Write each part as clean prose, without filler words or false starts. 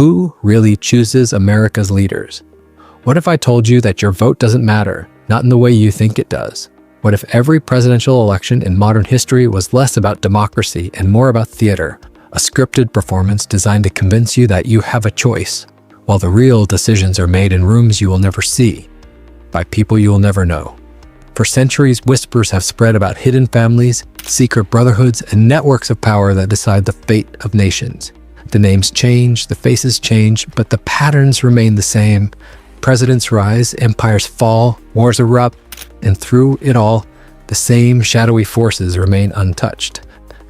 Who really chooses America's leaders? What if I told you that your vote doesn't matter, not in the way you think it does? What if every presidential election in modern history was less about democracy and more about theater, a scripted performance designed to convince you that you have a choice, while the real decisions are made in rooms you will never see, by people you will never know? For centuries, whispers have spread about hidden families, secret brotherhoods, and networks of power that decide the fate of nations. The names change, the faces change, but the patterns remain the same. Presidents rise, empires fall, wars erupt, and through it all, the same shadowy forces remain untouched.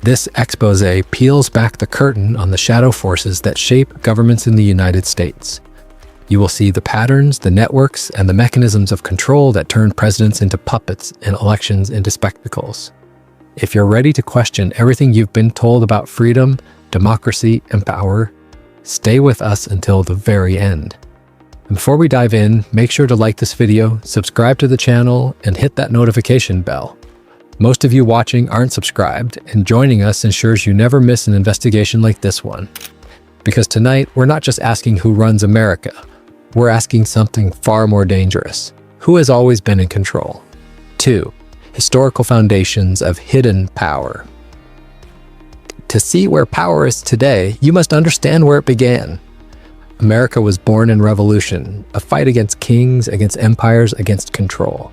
This exposé peels back the curtain on the shadow forces that shape governments in the United States. You will see the patterns, the networks, and the mechanisms of control that turn presidents into puppets and elections into spectacles. If you're ready to question everything you've been told about freedom, democracy, and power, stay with us until the very end. And before we dive in, make sure to like this video, subscribe to the channel, and hit that notification bell. Most of you watching aren't subscribed, and joining us ensures you never miss an investigation like this one. Because tonight, we're not just asking who runs America. We're asking something far more dangerous. Who has always been in control? 2. Historical foundations of hidden power. To see where power is today, you must understand where it began. America was born in revolution, a fight against kings, against empires, against control.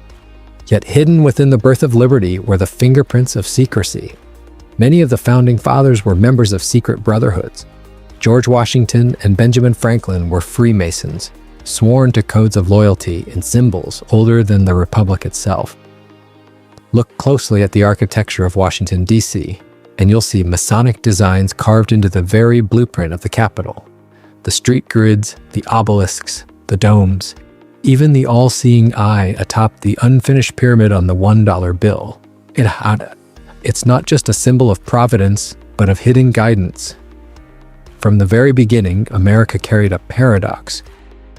Yet hidden within the birth of liberty were the fingerprints of secrecy. Many of the founding fathers were members of secret brotherhoods. George Washington and Benjamin Franklin were Freemasons, sworn to codes of loyalty and symbols older than the Republic itself. Look closely at the architecture of Washington, D.C., and you'll see Masonic designs carved into the very blueprint of the Capitol. The street grids, the obelisks, the domes, even the all-seeing eye atop the unfinished pyramid on the $1 bill. It's not just a symbol of providence, but of hidden guidance. From the very beginning, America carried a paradox: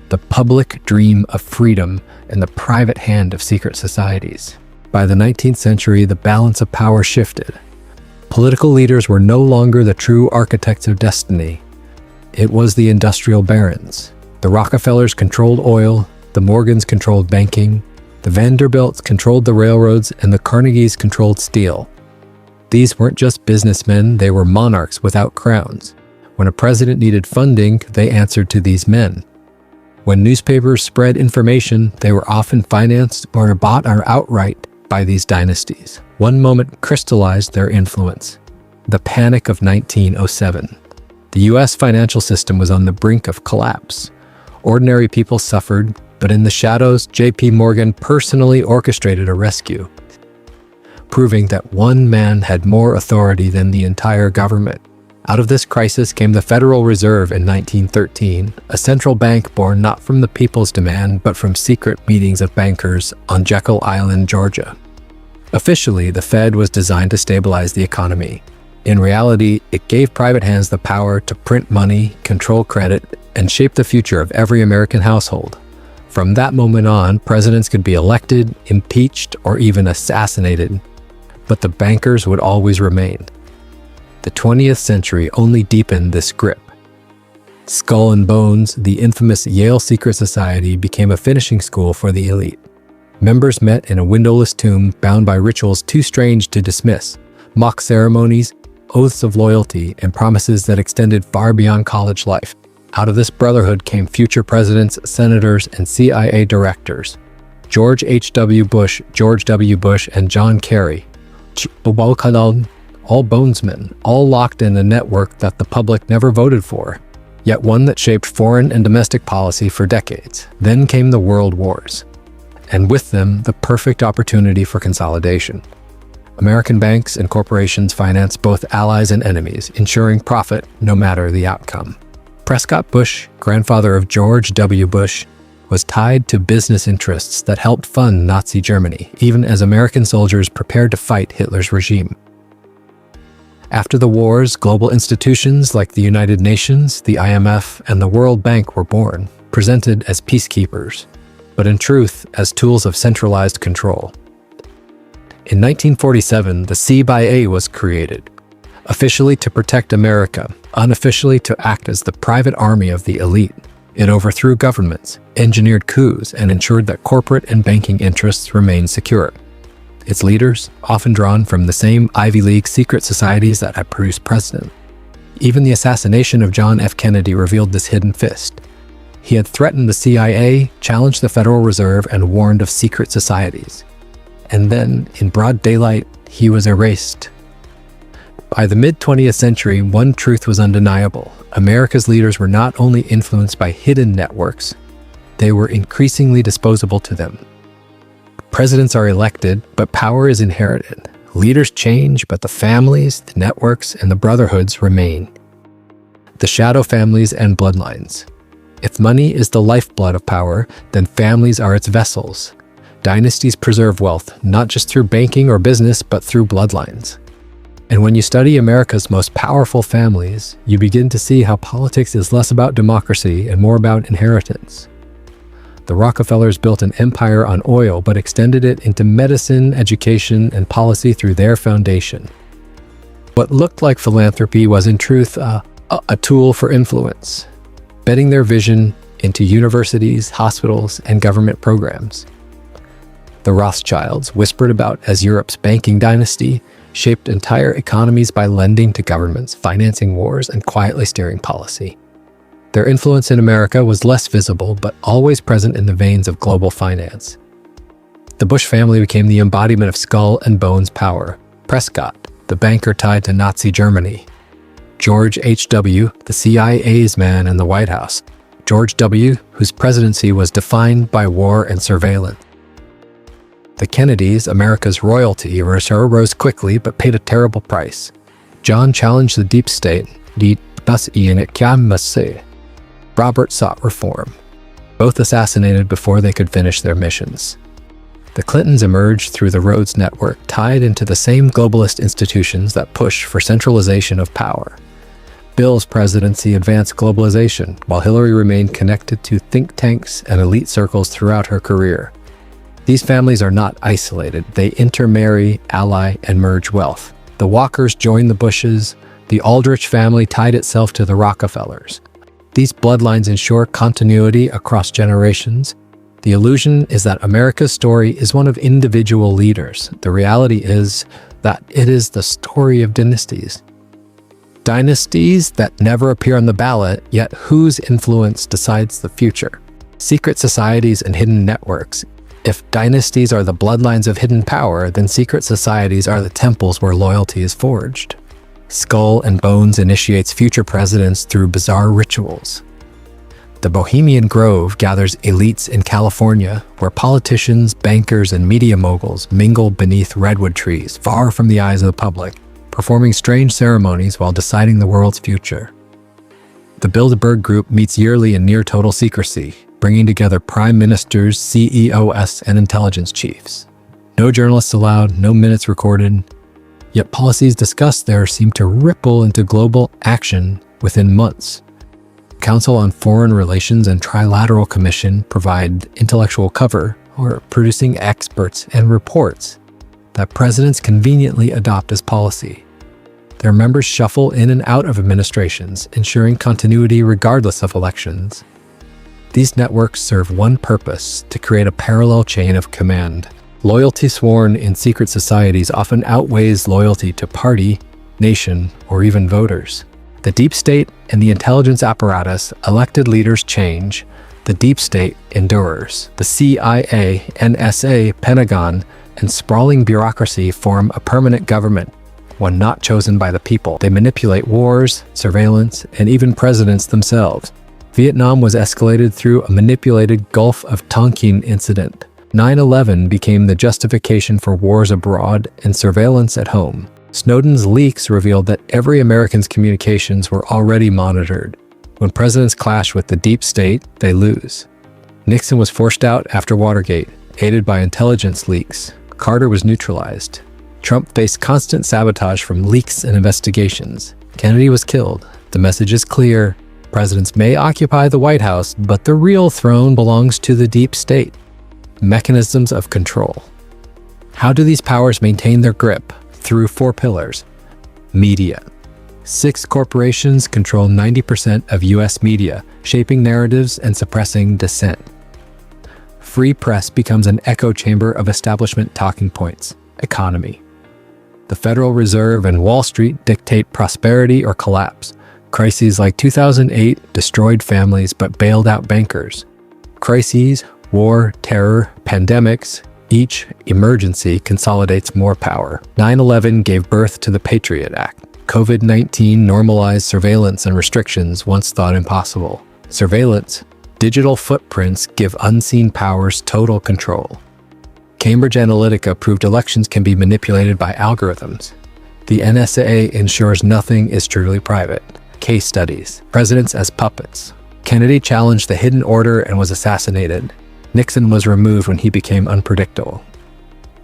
the public dream of freedom and the private hand of secret societies. By the 19th century, the balance of power shifted. Political leaders were no longer the true architects of destiny. It was the industrial barons. The Rockefellers controlled oil, the Morgans controlled banking, the Vanderbilts controlled the railroads, and the Carnegies controlled steel. These weren't just businessmen, they were monarchs without crowns. When a president needed funding, they answered to these men. When newspapers spread information, they were often financed or bought outright by these dynasties. One moment crystallized their influence: the Panic of 1907. The U.S. financial system was on the brink of collapse. Ordinary people suffered, but in the shadows, J.P. Morgan personally orchestrated a rescue, proving that one man had more authority than the entire government. Out of this crisis came the Federal Reserve in 1913, a central bank born not from the people's demand, but from secret meetings of bankers on Jekyll Island, Georgia. Officially, the Fed was designed to stabilize the economy. In reality, it gave private hands the power to print money, control credit, and shape the future of every American household. From that moment on, presidents could be elected, impeached, or even assassinated, but the bankers would always remain. The 20th century only deepened this grip. Skull and Bones, the infamous Yale secret society, became a finishing school for the elite. Members met in a windowless tomb bound by rituals too strange to dismiss, mock ceremonies, oaths of loyalty, and promises that extended far beyond college life. Out of this brotherhood came future presidents, senators, and CIA directors. George H.W. Bush, George W. Bush, and John Kerry. All bonesmen, all locked in a network that the public never voted for, yet one that shaped foreign and domestic policy for decades. Then came the World Wars, and with them, the perfect opportunity for consolidation. American banks and corporations financed both allies and enemies, ensuring profit no matter the outcome. Prescott Bush, grandfather of George W. Bush, was tied to business interests that helped fund Nazi Germany, even as American soldiers prepared to fight Hitler's regime. After the wars, global institutions like the United Nations, the IMF, and the World Bank were born, presented as peacekeepers, but in truth as tools of centralized control. In 1947, the C by A was created, officially to protect America, unofficially to act as the private army of the elite. It overthrew governments, engineered coups, and ensured that corporate and banking interests remained secure. Its leaders, often drawn from the same Ivy League secret societies that had produced presidents. Even the assassination of John F. Kennedy revealed this hidden fist. He had threatened the CIA, challenged the Federal Reserve, and warned of secret societies. And then, in broad daylight, he was erased. By the mid-20th century, one truth was undeniable. America's leaders were not only influenced by hidden networks, they were increasingly disposable to them. Presidents are elected, but power is inherited. Leaders change, but the families, the networks, and the brotherhoods remain. The shadow families and bloodlines. If money is the lifeblood of power, then families are its vessels. Dynasties preserve wealth, not just through banking or business, but through bloodlines. And when you study America's most powerful families, you begin to see how politics is less about democracy and more about inheritance. The Rockefellers built an empire on oil, but extended it into medicine, education, and policy through their foundation. What looked like philanthropy was in truth a tool for influence, bedding their vision into universities, hospitals, and government programs. The Rothschilds, whispered about as Europe's banking dynasty, shaped entire economies by lending to governments, financing wars, and quietly steering policy. Their influence in America was less visible, but always present in the veins of global finance. The Bush family became the embodiment of skull and bones power. Prescott, the banker tied to Nazi Germany. George H.W., the CIA's man in the White House. George W., whose presidency was defined by war and surveillance. The Kennedys, America's royalty, rose quickly but paid a terrible price. John challenged the deep state. Robert sought reform. Both assassinated before they could finish their missions. The Clintons emerged through the Rhodes Network, tied into the same globalist institutions that push for centralization of power. Bill's presidency advanced globalization, while Hillary remained connected to think tanks and elite circles throughout her career. These families are not isolated. They intermarry, ally, and merge wealth. The Walkers joined the Bushes. The Aldrich family tied itself to the Rockefellers. These bloodlines ensure continuity across generations. The illusion is that America's story is one of individual leaders. The reality is that it is the story of dynasties. Dynasties that never appear on the ballot, yet whose influence decides the future. Secret societies and hidden networks. If dynasties are the bloodlines of hidden power, then secret societies are the temples where loyalty is forged. Skull and Bones initiates future presidents through bizarre rituals. The Bohemian Grove gathers elites in California, where politicians, bankers, and media moguls mingle beneath redwood trees, far from the eyes of the public, performing strange ceremonies while deciding the world's future. The Bilderberg Group meets yearly in near-total secrecy, bringing together prime ministers, CEOs, and intelligence chiefs. No journalists allowed, no minutes recorded. Yet policies discussed there seem to ripple into global action within months. Council on Foreign Relations and Trilateral Commission provide intellectual cover, or producing experts and reports that presidents conveniently adopt as policy. Their members shuffle in and out of administrations, ensuring continuity regardless of elections. These networks serve one purpose: to create a parallel chain of command. Loyalty sworn in secret societies often outweighs loyalty to party, nation, or even voters. The deep state and the intelligence apparatus, elected leaders change. The deep state endures. The CIA, NSA, Pentagon, and sprawling bureaucracy form a permanent government, one not chosen by the people. They manipulate wars, surveillance, and even presidents themselves. Vietnam was escalated through a manipulated Gulf of Tonkin incident. 9/11 became the justification for wars abroad and surveillance at home. Snowden's leaks revealed that every American's communications were already monitored. When presidents clash with the deep state, they lose. Nixon was forced out after Watergate, aided by intelligence leaks. Carter was neutralized. Trump faced constant sabotage from leaks and investigations. Kennedy was killed. The message is clear. Presidents may occupy the White House, but the real throne belongs to the deep state. Mechanisms of control. How do these powers maintain their grip? Through 4 pillars. Media. 6 corporations control 90% of US media, shaping narratives and suppressing dissent. Free press becomes an echo chamber of establishment talking points. Economy. The Federal Reserve and Wall Street dictate prosperity or collapse. Crises like 2008 destroyed families but bailed out bankers. Crises, war, terror, pandemics, each emergency consolidates more power. 9/11 gave birth to the Patriot Act. COVID-19 normalized surveillance and restrictions once thought impossible. Surveillance, digital footprints give unseen powers total control. Cambridge Analytica proved elections can be manipulated by algorithms. The NSA ensures nothing is truly private. Case studies, presidents as puppets. Kennedy challenged the hidden order and was assassinated. Nixon was removed when he became unpredictable.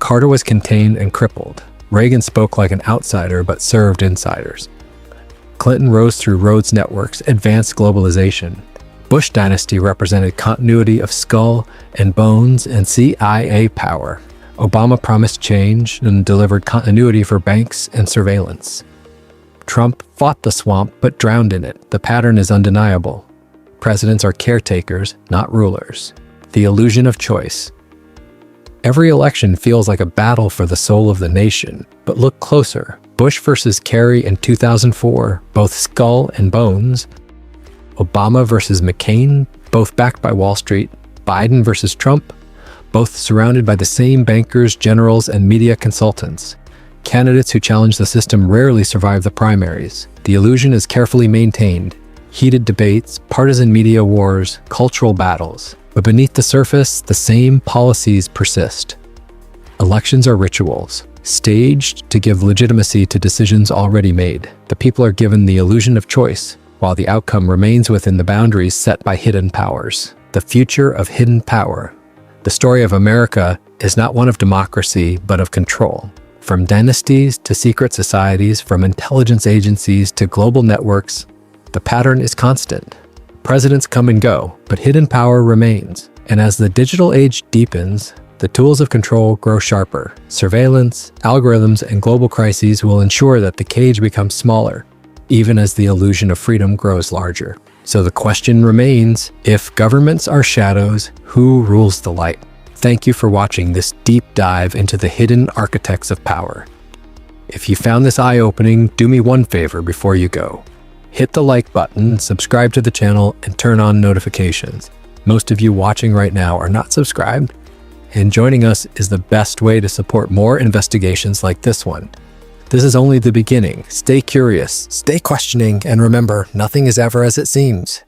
Carter was contained and crippled. Reagan spoke like an outsider but served insiders. Clinton rose through Rhodes networks, advanced globalization. Bush dynasty represented continuity of skull and bones and CIA power. Obama promised change and delivered continuity for banks and surveillance. Trump fought the swamp but drowned in it. The pattern is undeniable. Presidents are caretakers, not rulers. The illusion of choice. Every election feels like a battle for the soul of the nation, but look closer. Bush versus Kerry in 2004, both skull and bones. Obama versus McCain, both backed by Wall Street. Biden versus Trump, both surrounded by the same bankers, generals, and media consultants. Candidates who challenge the system rarely survive the primaries. The illusion is carefully maintained. Heated debates, partisan media wars, cultural battles. But beneath the surface, the same policies persist. Elections are rituals, staged to give legitimacy to decisions already made. The people are given the illusion of choice, while the outcome remains within the boundaries set by hidden powers. The future of hidden power. The story of America is not one of democracy, but of control. From dynasties to secret societies, from intelligence agencies to global networks, the pattern is constant. Presidents come and go, but hidden power remains. And as the digital age deepens, the tools of control grow sharper. Surveillance, algorithms, and global crises will ensure that the cage becomes smaller, even as the illusion of freedom grows larger. So the question remains, if governments are shadows, who rules the light? Thank you for watching this deep dive into the hidden architects of power. If you found this eye-opening, do me one favor before you go. Hit the like button, subscribe to the channel, and turn on notifications. Most of you watching right now are not subscribed, and joining us is the best way to support more investigations like this one. This is only the beginning. Stay curious, stay questioning, and remember, nothing is ever as it seems.